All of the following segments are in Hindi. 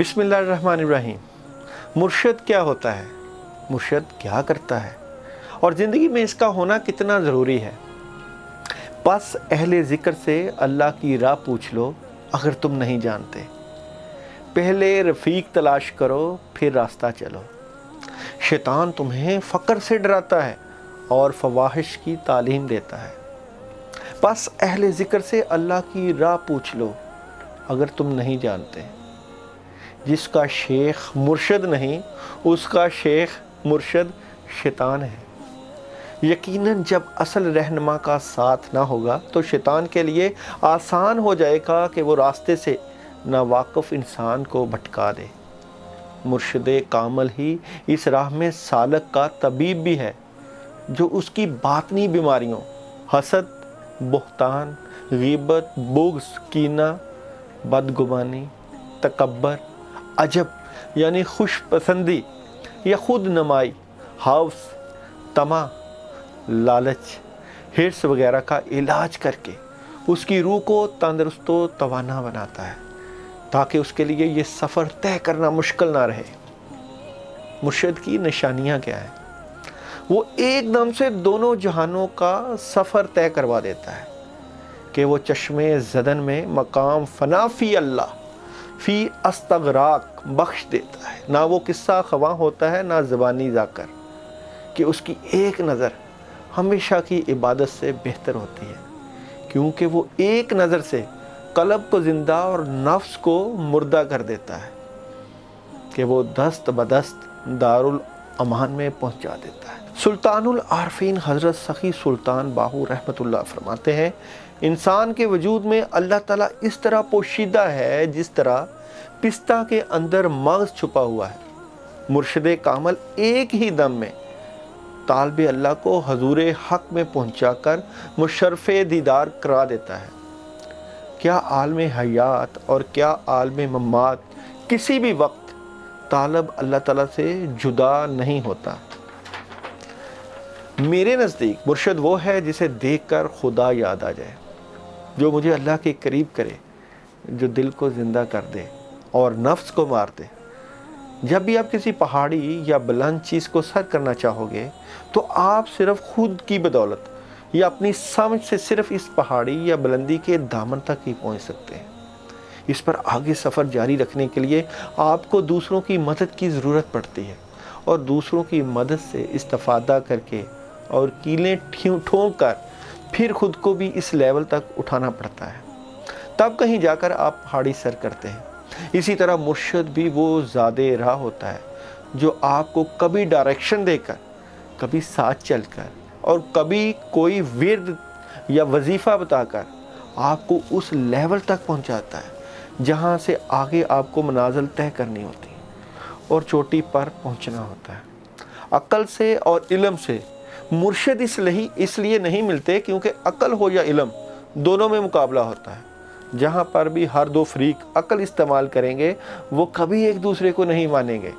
बिस्मिल्लाहिर्रहमानिर्रहीम। मुर्शिद क्या होता है, मुर्शिद क्या करता है और ज़िंदगी में इसका होना कितना ज़रूरी है। बस अहले ज़िक्र से अल्लाह की राह पूछ लो अगर तुम नहीं जानते। पहले रफ़ीक तलाश करो फिर रास्ता चलो। शैतान तुम्हें फ़क्र से डराता है और फवाहिश की तालीम देता है। बस अहले ज़िक्र से अल्लाह की राह पूछ लो अगर तुम नहीं जानते। जिसका शेख मुर्शिद नहीं उसका शेख मुर्शिद शैतान है। यकीनन जब असल रहनुमा का साथ ना होगा तो शैतान के लिए आसान हो जाएगा कि वो रास्ते से नावाकिफ़ इंसान को भटका दे। मुर्शिद कामिल ही इस राह में सालक का तबीब भी है, जो उसकी बातनी बीमारियों हसद, बुहतान, ग़ीबत, बुग़्ज़, कीना, बदगुमानी, तकब्बर, अजब यानी खुश पसंदी या खुद नमाई, हव्स, तमा, लालच, हिर्स वगैरह का इलाज करके उसकी रूह को तंदुरुस्त व तवाना बनाता है, ताकि उसके लिए ये सफ़र तय करना मुश्किल ना रहे। मुर्शिद की निशानियाँ क्या हैं? वो एकदम से दोनों जहानों का सफ़र तय करवा देता है कि वो चश्मे ज़दन में मकाम फ़ना फ़ी अल्लाह फ़ी अस्तग़राक बख्श देता है। ना वो किस्सा ख़वा होता है ना ज़बानी ज़ाकर, कि उसकी एक नज़र हमेशा की इबादत से बेहतर होती है, क्योंकि वो एक नज़र से कल्ब को ज़िंदा और नफ्स को मुर्दा कर देता है, कि वो दस्त बदस्त दारुल अमान में पहुंचा देता है। सुल्तानुल आरफीन हज़रत सखी सुल्तान बाहू रहमतुल्लाह फरमाते हैं, इंसान के वजूद में अल्लाह ताला इस तरह पोशीदा है जिस तरह पिस्ता के अंदर मग़ज़ छुपा हुआ है। मुर्शिद कामिल एक ही दम में तालिब अल्लाह को हजूर हक में पहुंचाकर मुशर्रफ़ दीदार करा देता है। क्या आलम हयात और क्या आलम ममात किसी भी वक्त तालब अल्लाह ताला से जुदा नहीं होता। मेरे नज़दीक मुर्शिद वो है जिसे देखकर खुदा याद आ जाए, जो मुझे अल्लाह के करीब करे, जो दिल को ज़िंदा कर दे और नफ्स को मार दे। जब भी आप किसी पहाड़ी या बुलंद चीज़ को सर करना चाहोगे तो आप सिर्फ खुद की बदौलत या अपनी समझ से सिर्फ इस पहाड़ी या बुलंदी के दामन तक ही पहुंच सकते हैं। इस पर आगे सफ़र जारी रखने के लिए आपको दूसरों की मदद की ज़रूरत पड़ती है, और दूसरों की मदद से इस्तिफ़ादा करके और कीलें ठोंक कर फिर खुद को भी इस लेवल तक उठाना पड़ता है, तब कहीं जाकर आप पहाड़ी सर करते हैं। इसी तरह मुर्शिद भी वो ज़ादे राह होता है, जो आपको कभी डायरेक्शन देकर, कभी साथ चलकर और कभी कोई विर्द या वजीफ़ा बताकर आपको उस लेवल तक पहुंचाता है जहां से आगे आपको मनाज़िल तय करनी होती है और चोटी पर पहुंचना होता है। अक्ल से और इल्म से मुर्शिद इसलिए नहीं मिलते क्योंकि अक्ल हो या इल्म दोनों में मुकाबला होता है। जहाँ पर भी हर दो फरीक अक्ल इस्तेमाल करेंगे वो कभी एक दूसरे को नहीं मानेंगे,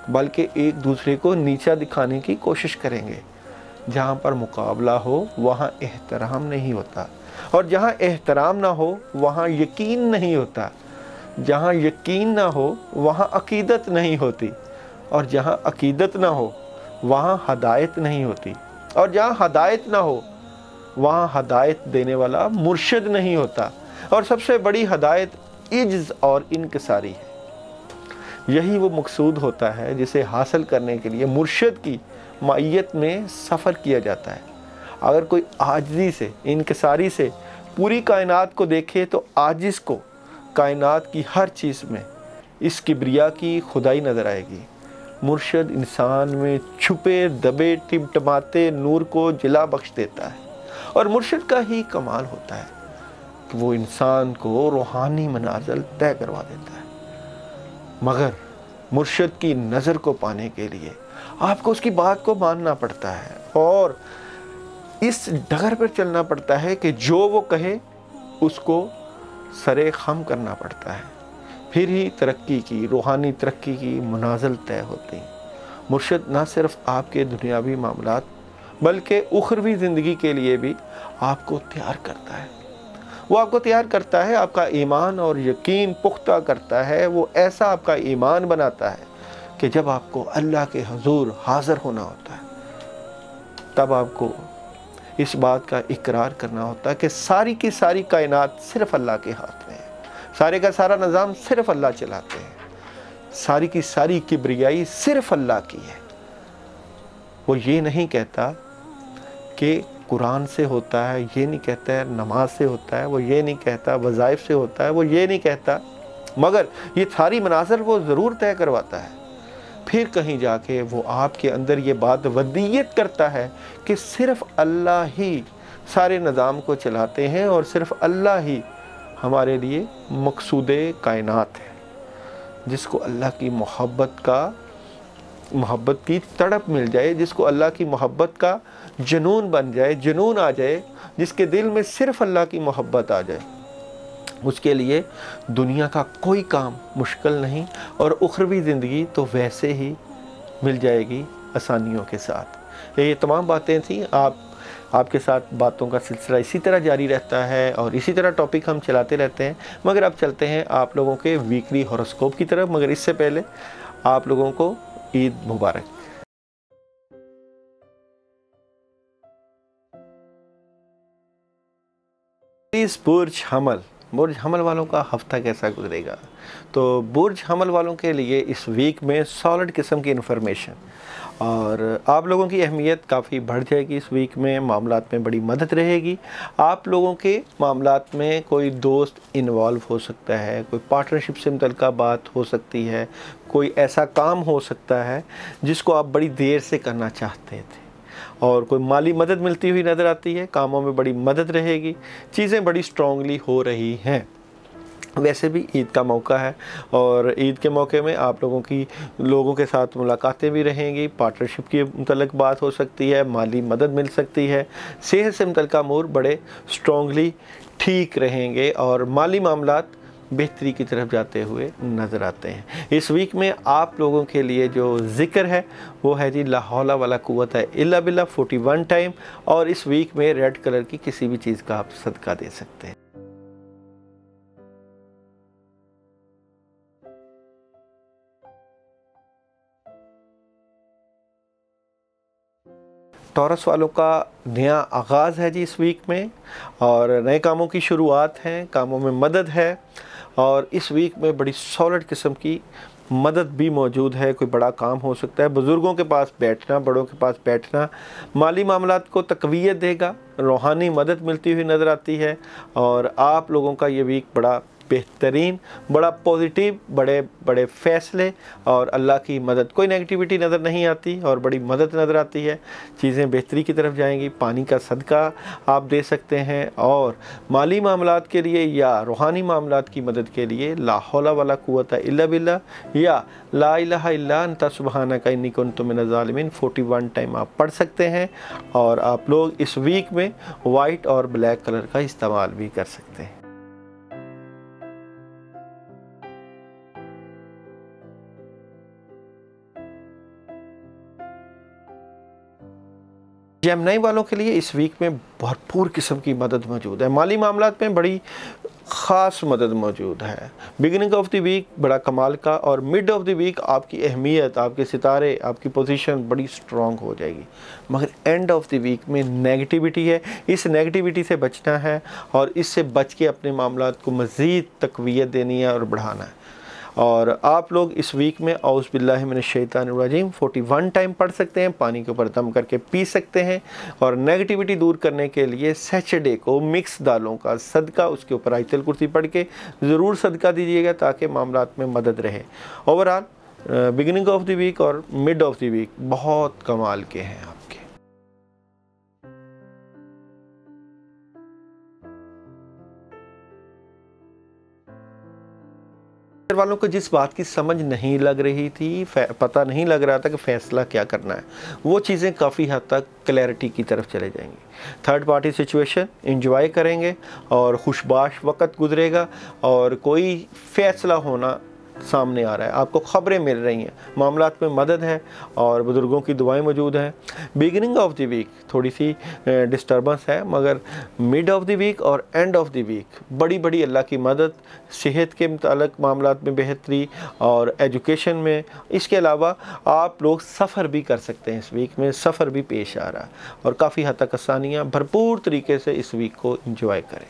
बल्कि एक दूसरे को नीचा दिखाने की कोशिश करेंगे। जहाँ पर मुकाबला हो वहाँ एहतराम नहीं होता, और जहाँ एहतराम ना हो वहाँ यकीन नहीं होता। जहाँ यकीन ना हो वहाँ अकीदत नहीं होती, और जहाँ अकीदत ना हो वहाँ हदायत नहीं होती, और जहाँ हदायत ना हो वहाँ हदायत देने वाला मुर्शिद नहीं होता। और सबसे बड़ी हदायत इज्ज़ और इनकिसारी है। यही वो मकसूद होता है जिसे हासिल करने के लिए मुर्शिद की मायत में सफ़र किया जाता है। अगर कोई आजिज़ी से, इनकिसारी से पूरी कायनात को देखे तो आजिज़ को कायनात की हर चीज़ में इस किब्रिया की खुदाई नज़र आएगी। मुर्शिद इंसान में छुपे दबे टिमटमाते नूर को जिला बख्श देता है, और मुर्शिद का ही कमाल होता है कि वो इंसान को रूहानी मनाज़िल तय करवा देता है। मगर मुर्शिद की नज़र को पाने के लिए आपको उसकी बात को मानना पड़ता है और इस डगर पर चलना पड़ता है कि जो वो कहे उसको सरे खम करना पड़ता है। फिर ही तरक्की की, रूहानी तरक्की की मनाज़िल तय होती हैं। मुर्शिद न सिर्फ आपके दुनियावी मामलात बल्कि उखरवी ज़िंदगी के लिए भी आपको तैयार करता है। वो आपको तैयार करता है, आपका ईमान और यकीन पुख्ता करता है। वो ऐसा आपका ईमान बनाता है कि जब आपको अल्लाह के हुजूर हाज़िर होना होता है, तब आपको इस बात का इकरार करना होता है कि सारी की सारी कायनात सिर्फ़ अल्लाह के हाथ में है, सारे का सारा निज़ाम सिर्फ़ अल्लाह चलाते हैं, सारी की सारी किब्रियाई सिर्फ़ अल्लाह की है। वो ये नहीं कहता कि कुरान से होता है, ये नहीं कहता है नमाज से होता है, वो ये नहीं कहता वज़ाइफ से होता है, वो ये नहीं कहता, मगर ये सारी मनाज़िर वो ज़रूर तय करवाता है। फिर कहीं जाके वो आपके अंदर ये बात वदीयत करता है कि सिर्फ़ अल्लाह ही सारे निज़ाम को चलाते हैं और सिर्फ़ अल्लाह ही हमारे लिए मकसूद कायनात है। जिसको अल्लाह की मोहब्बत की तड़प मिल जाए, जिसको अल्लाह की मोहब्बत का जुनून बन जाए, जुनून आ जाए, जिसके दिल में सिर्फ़ अल्लाह की मोहब्बत आ जाए, उसके लिए दुनिया का कोई काम मुश्किल नहीं और उखरवी ज़िंदगी तो वैसे ही मिल जाएगी आसानियों के साथ। ये तमाम बातें थी। आपके साथ बातों का सिलसिला इसी तरह जारी रहता है और इसी तरह टॉपिक हम चलाते रहते हैं। मगर अब चलते हैं आप लोगों के वीकली हॉरोस्कोप की तरफ, मगर इससे पहले आप लोगों को ईद मुबारक। बुर्ज हमल वालों का हफ्ता कैसा गुजरेगा? तो बुर्ज हमल वालों के लिए इस वीक में सॉलिड किस्म की इन्फॉर्मेशन और आप लोगों की अहमियत काफ़ी बढ़ जाएगी। इस वीक में मामलात में बड़ी मदद रहेगी। आप लोगों के मामलात में कोई दोस्त इन्वॉल्व हो सकता है, कोई पार्टनरशिप से मुतल्लिक़ बात हो सकती है, कोई ऐसा काम हो सकता है जिसको आप बड़ी देर से करना चाहते थे और कोई माली मदद मिलती हुई नज़र आती है। कामों में बड़ी मदद रहेगी, चीज़ें बड़ी स्ट्रॉन्गली हो रही हैं। वैसे भी ईद का मौका है और ईद के मौके में आप लोगों के साथ मुलाकातें भी रहेंगी, पार्टनरशिप की मुतल्लिक़ बात हो सकती है, माली मदद मिल सकती है, सेहत से मुतल्लिक़ अमूर बड़े स्ट्रॉन्गली ठीक रहेंगे और माली मामलात बेहतरी की तरफ जाते हुए नज़र आते हैं। इस वीक में आप लोगों के लिए जो ज़िक्र है वो है जी ला हौला वला कुव्वता इल्ला बिल्लाह 41 टाइम, और इस वीक में रेड कलर की किसी भी चीज़ का आप सदका दे सकते हैं। टॉरस वालों का नया आगाज़ है जी इस वीक में और नए कामों की शुरुआत है, कामों में मदद है और इस वीक में बड़ी सॉलिड किस्म की मदद भी मौजूद है। कोई बड़ा काम हो सकता है, बुज़ुर्गों के पास बैठना, बड़ों के पास बैठना माली मामलात को तक़वियत देगा, रूहानी मदद मिलती हुई नज़र आती है और आप लोगों का ये वीक बड़ा बेहतरीन, बड़ा पॉजिटिव, बड़े बड़े फ़ैसले और अल्लाह की मदद, कोई नेगेटिविटी नज़र नहीं आती और बड़ी मदद नज़र आती है। चीज़ें बेहतरी की तरफ जाएंगी। पानी का सदका आप दे सकते हैं और माली मामलात के लिए या रूहानी मामलात की मदद के लिए ला हौला वला कुव्वता इल्ला बिल्लाह या ला इलाहा इल्ला अंता सुब्हानका इन्नी कुन्तु मिनज़ ज़ालिमीन 41 टाइम आप पढ़ सकते हैं और आप लोग इस वीक में वाइट और ब्लैक कलर का इस्तेमाल भी कर सकते हैं। जेमिनी वालों के लिए इस वीक में भरपूर किस्म की मदद मौजूद है। माली मामलात में बड़ी ख़ास मदद मौजूद है। बिगिनिंग ऑफ द वीक बड़ा कमाल का और मिड ऑफ द वीक आपकी अहमियत, आपके सितारे, आपकी पोजीशन बड़ी स्ट्रॉन्ग हो जाएगी। मगर एंड ऑफ द वीक में नेगेटिविटी है, इस नेगेटिविटी से बचना है और इससे बच के अपने मामलात को मज़ीद तक़वियत देनी है और बढ़ाना है। और आप लोग इस वीक में औज़ बिल्लाहि मिनश शैतानिर रजीम 41 टाइम पढ़ सकते हैं, पानी के ऊपर दम करके पी सकते हैं और नेगेटिविटी दूर करने के लिए सैटरडे को मिक्स दालों का सदका, उसके ऊपर आयतुल कुर्सी पढ़ के ज़रूर सदका दीजिएगा ताकि मामलात में मदद रहे। Overall beginning of the week और मिड ऑफ द वीक बहुत कमाल के हैं आपके। वालों को जिस बात की समझ नहीं लग रही थी, पता नहीं लग रहा था कि फ़ैसला क्या करना है, वो चीज़ें काफ़ी हद तक क्लैरिटी की तरफ चले जाएंगी। थर्ड पार्टी सिचुएशन एंजॉय करेंगे और खुशबाश वक्त गुजरेगा और कोई फ़ैसला होना सामने आ रहा है, आपको खबरें मिल रही हैं, मामलात में मदद है और बुज़ुर्गों की दुआएं मौजूद हैं। बिगिनिंग ऑफ द वीक थोड़ी सी डिस्टर्बेंस है, मगर मिड ऑफ द वीक और एंड ऑफ द वीक बड़ी बड़ी अल्लाह की मदद, सेहत के मुताल्लिक़ मामलात में बेहतरी और एजुकेशन में। इसके अलावा आप लोग सफ़र भी कर सकते हैं, इस वीक में सफ़र भी पेश आ रहा है और काफ़ी हद तक आसानियाँ, भरपूर तरीके से इस वीक को एंजॉय करें।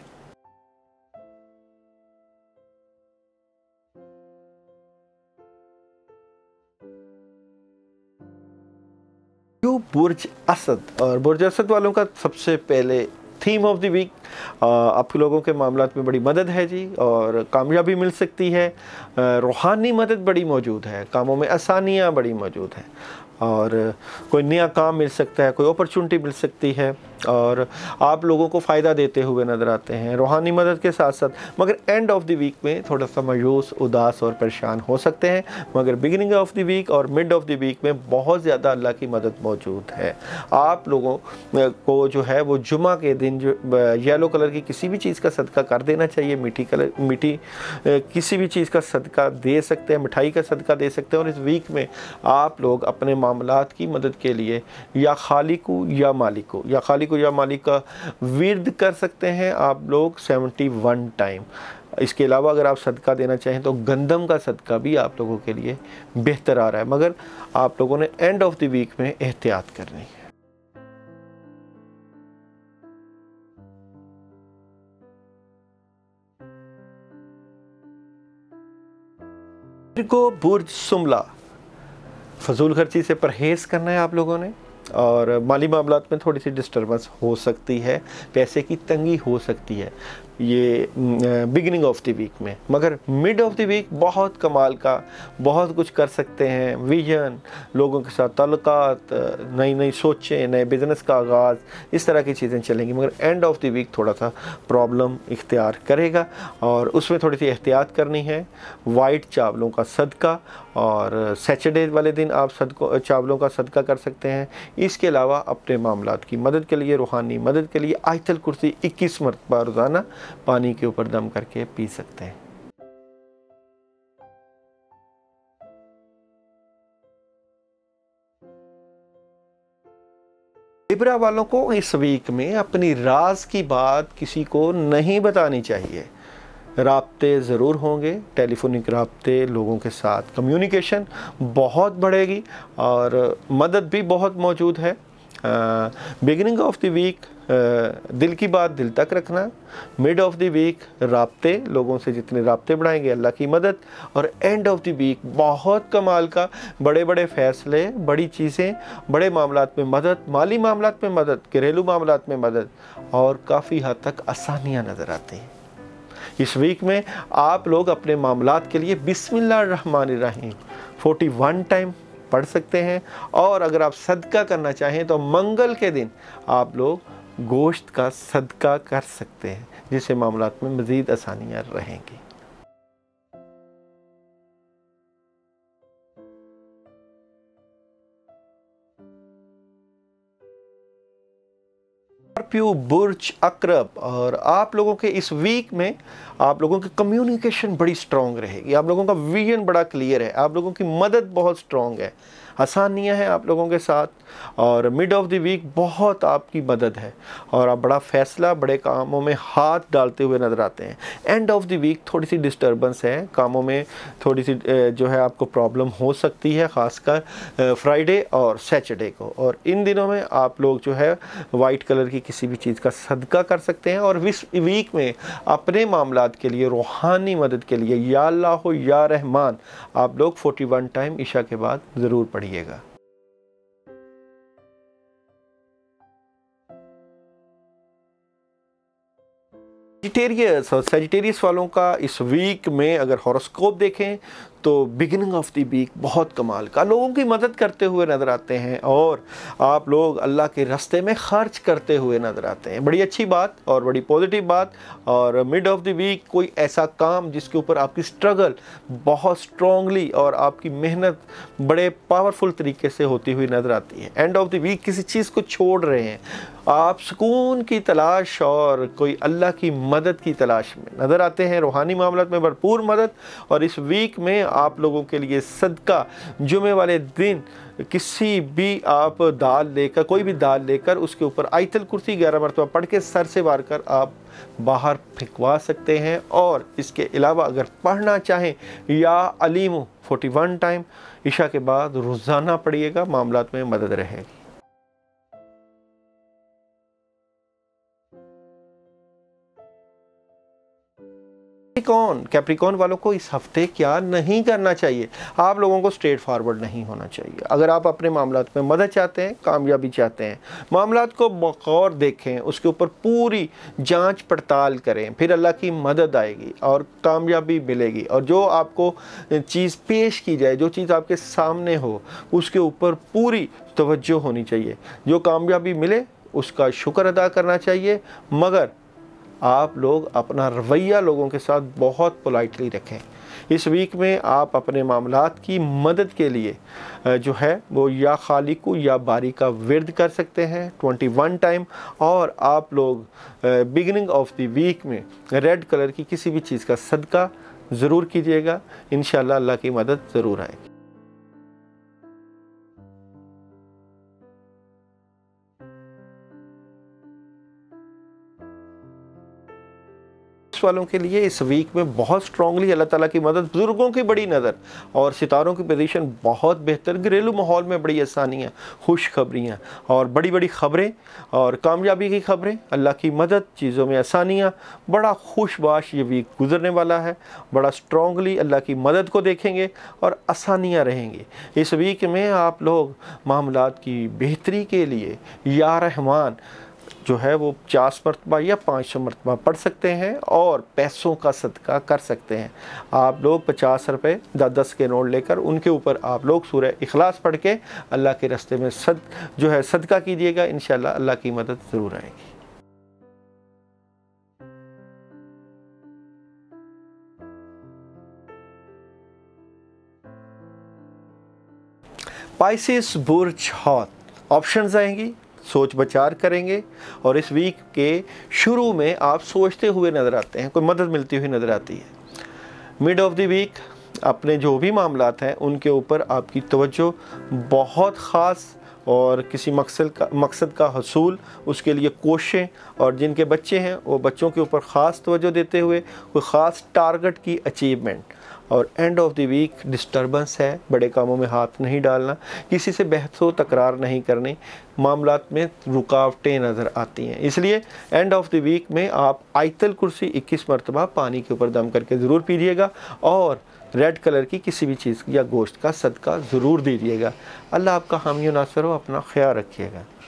जो बुर्ज असद और बुर्ज असद वालों का सबसे पहले थीम ऑफ द वीक, आप लोगों के मामलात में बड़ी मदद है जी और कामयाबी मिल सकती है, रूहानी मदद बड़ी मौजूद है, कामों में आसानियाँ बड़ी मौजूद हैं और कोई नया काम मिल सकता है, कोई अपॉर्चुनिटी मिल सकती है और आप लोगों को फ़ायदा देते हुए नज़र आते हैं रूहानी मदद के साथ साथ। मगर एंड ऑफ द वीक में थोड़ा सा मायूस, उदास और परेशान हो सकते हैं, मगर बिगिनिंग ऑफ द वीक और मिड ऑफ द वीक में बहुत ज़्यादा अल्लाह की मदद मौजूद है। आप लोगों को जो है वो जुमा के दिन जो येलो कलर की किसी भी चीज़ का सदका कर देना चाहिए, मीठी किसी भी चीज़ का सदका दे सकते हैं, मिठाई का सदका दे सकते हैं। और इस वीक में आप लोग अपने मामलात की मदद के लिए या खालिकु या मालिक का विर्द कर सकते हैं आप लोग 71 टाइम। इसके अलावा अगर आप सदका देना चाहें तो गंदम का सदका भी आप लोगों के लिए बेहतर आ रहा है, मगर आप लोगों ने एंड ऑफ द वीक में एहतियात करनी है। को बुर्ज सुमला, फजूल खर्ची से परहेज़ करना है आप लोगों ने और माली मामलात में थोड़ी सी डिस्टर्बेंस हो सकती है, पैसे की तंगी हो सकती है ये बिगिनिंग ऑफ द वीक में। मगर मिड ऑफ द वीक बहुत कमाल का, बहुत कुछ कर सकते हैं, विजन, लोगों के साथ ताल्लुकात, नई नई सोचें, नए बिज़नेस का आगाज़, इस तरह की चीज़ें चलेंगी। मगर एंड ऑफ द वीक थोड़ा सा प्रॉब्लम इख्तियार करेगा और उसमें थोड़ी सी एहतियात करनी है। वाइट चावलों का सदका और सैटरडे वाले दिन आप चावलों का सदका कर सकते हैं। इसके अलावा अपने मामलात की मदद के लिए, रूहानी मदद के लिए आयतल कुर्सी 21 मरतबा रोज़ाना पानी के ऊपर दम करके पी सकते हैं। लिब्रा वालों को इस वीक में अपनी राज की बात किसी को नहीं बतानी चाहिए। राब्ते ज़रूर होंगे, टेलीफोनिक राब्ते, लोगों के साथ कम्युनिकेशन बहुत बढ़ेगी और मदद भी बहुत मौजूद है। बिगिनिंग ऑफ द वीक दिल की बात दिल तक रखना, मिड ऑफ द वीक राब्ते, लोगों से जितने राब्ते बढ़ाएंगे अल्लाह की मदद, और एंड ऑफ द वीक बहुत कमाल का, बड़े बड़े फ़ैसले, बड़ी चीज़ें, बड़े मामलात में मदद, माली मामलात में मदद, घरेलू मामलात में मदद और काफ़ी हद तक आसानियाँ नज़र आती हैं। इस वीक में आप लोग अपने मामलात के लिए बिस्मिल्लाहिर्रहमानिर्रहीम 41 टाइम पढ़ सकते हैं और अगर आप सदका करना चाहें तो मंगल के दिन आप लोग गोश्त का सदका कर सकते हैं, जिससे मामलात में मज़ीद आसानियाँ रहेंगी। स्कॉर्पियो बुर्ज अकरब, और आप लोगों के इस वीक में आप लोगों की कम्युनिकेशन बड़ी स्ट्रॉन्ग रहेगी, आप लोगों का विजन बड़ा क्लियर है, आप लोगों की मदद बहुत स्ट्रॉन्ग है, आसानियां हैं आप लोगों के साथ। और मिड ऑफ द वीक बहुत आपकी मदद है और आप बड़ा फ़ैसला, बड़े कामों में हाथ डालते हुए नज़र आते हैं। एंड ऑफ द वीक थोड़ी सी डिस्टर्बेंस है, कामों में थोड़ी सी जो है आपको प्रॉब्लम हो सकती है, ख़ासकर फ्राइडे और सैटरडे को। और इन दिनों में आप लोग जो है वाइट कलर की किसी भी चीज़ का सदका कर सकते हैं और इस वीक में अपने मामलात के लिए, रूहानी मदद के लिए या अल्लाह हो या रहमान आप लोग 41 टाइम ईशा के बाद ज़रूर पढ़िएगा। सजिटेरियस और सजिटेरियस वालों का इस वीक में अगर हॉरोस्कोप देखें तो बिगिनिंग ऑफ द वीक बहुत कमाल का, लोगों की मदद करते हुए नज़र आते हैं और आप लोग अल्लाह के रास्ते में खर्च करते हुए नज़र आते हैं, बड़ी अच्छी बात और बड़ी पॉजिटिव बात। और मिड ऑफ द वीक कोई ऐसा काम जिसके ऊपर आपकी स्ट्रगल बहुत स्ट्रॉन्गली और आपकी मेहनत बड़े पावरफुल तरीके से होती हुई नज़र आती है। एंड ऑफ द वीक किसी चीज़ को छोड़ रहे हैं, आप सुकून की तलाश और कोई अल्लाह की मदद की तलाश में नज़र आते हैं, रूहानी मामलात में भरपूर मदद। और इस वीक में आप लोगों के लिए सदका जुमे वाले दिन किसी भी आप दाल लेकर, कोई भी दाल लेकर उसके ऊपर आयतल कुर्सी 11 मरतबा पढ़ के सर से वार कर आप बाहर फेंकवा सकते हैं। और इसके अलावा अगर पढ़ना चाहें या अलीम 41 टाइम इशा के बाद रोज़ाना पढ़िएगा, मामलात में मदद रहेगी। कैप्रिकॉन वालों को इस हफ्ते क्या नहीं करना चाहिए? आप लोगों को स्ट्रेट फॉरवर्ड नहीं होना चाहिए। अगर आप अपने मामलात में मदद चाहते हैं, कामयाबी चाहते हैं, मामलात को बगौर देखें, उसके ऊपर पूरी जांच पड़ताल करें, फिर अल्लाह की मदद आएगी और कामयाबी मिलेगी। और जो आपको चीज़ पेश की जाए, जो चीज़ आपके सामने हो, उसके ऊपर पूरी तवज्जो होनी चाहिए। जो कामयाबी मिले उसका शुक्र अदा करना चाहिए, मगर आप लोग अपना रवैया लोगों के साथ बहुत पोलाइटली रखें। इस वीक में आप अपने मामलात की मदद के लिए जो है वो या खालिकु या बारी का विर्द कर सकते हैं 21 टाइम। और आप लोग बिगिनिंग ऑफ द वीक में रेड कलर की किसी भी चीज़ का सदका ज़रूर कीजिएगा, इंशाअल्लाह अल्लाह की मदद ज़रूर आएगी। वालों के लिए इस वीक में बहुत स्ट्रांगली अल्लाह ताला की मदद, बुजुर्गों की बड़ी नज़र और सितारों की पोजीशन बहुत बेहतर, घरेलू माहौल में बड़ी आसानियाँ, खुशखबरियाँ और बड़ी बड़ी ख़बरें और कामयाबी की ख़बरें, अल्लाह की मदद, चीज़ों में आसानियाँ, बड़ा खुशबाश ये वीक गुजरने वाला है। बड़ा स्ट्रांगली अल्लाह की मदद को देखेंगे और आसानियाँ रहेंगी। इस वीक में आप लोग मामलात की बेहतरी के लिए या रहमान जो है वो 50 मरतबा या 500 मरतबा पढ़ सकते हैं और पैसों का सदका कर सकते हैं। आप लोग 50 रुपये 10-10 के नोट लेकर उनके ऊपर आप लोग सूरह इखलास पढ़ के अल्लाह के रास्ते में सदका कीजिएगा, इंशाअल्लाह अल्लाह की मदद ज़रूर आएगी। पाइसेस बुर्ज हौत, ऑप्शंस आएंगी, सोच विचार करेंगे और इस वीक के शुरू में आप सोचते हुए नज़र आते हैं, कोई मदद मिलती हुई नज़र आती है। मिड ऑफ द वीक अपने जो भी मामलात हैं उनके ऊपर आपकी तवज्जो बहुत ख़ास और किसी मकसद का हसूल, उसके लिए कोशिशें, और जिनके बच्चे हैं वो बच्चों के ऊपर ख़ास तवज्जो देते हुए कोई ख़ास टारगेट की अचीवमेंट। और end of the week disturbance है, बड़े कामों में हाथ नहीं डालना, किसी से बहस व तकरार नहीं करनी, मामलात में रुकावटें नज़र आती हैं। इसलिए एंड ऑफ द वीक में आप आयतल कुर्सी 21 मरतबा पानी के ऊपर दम करके ज़रूर पीजिएगा और रेड कलर की किसी भी चीज़ या गोश्त का सदका ज़रूर दीजिएगा। अल्लाह आपका हामी नासर हो, अपना ख्याल रखिएगा।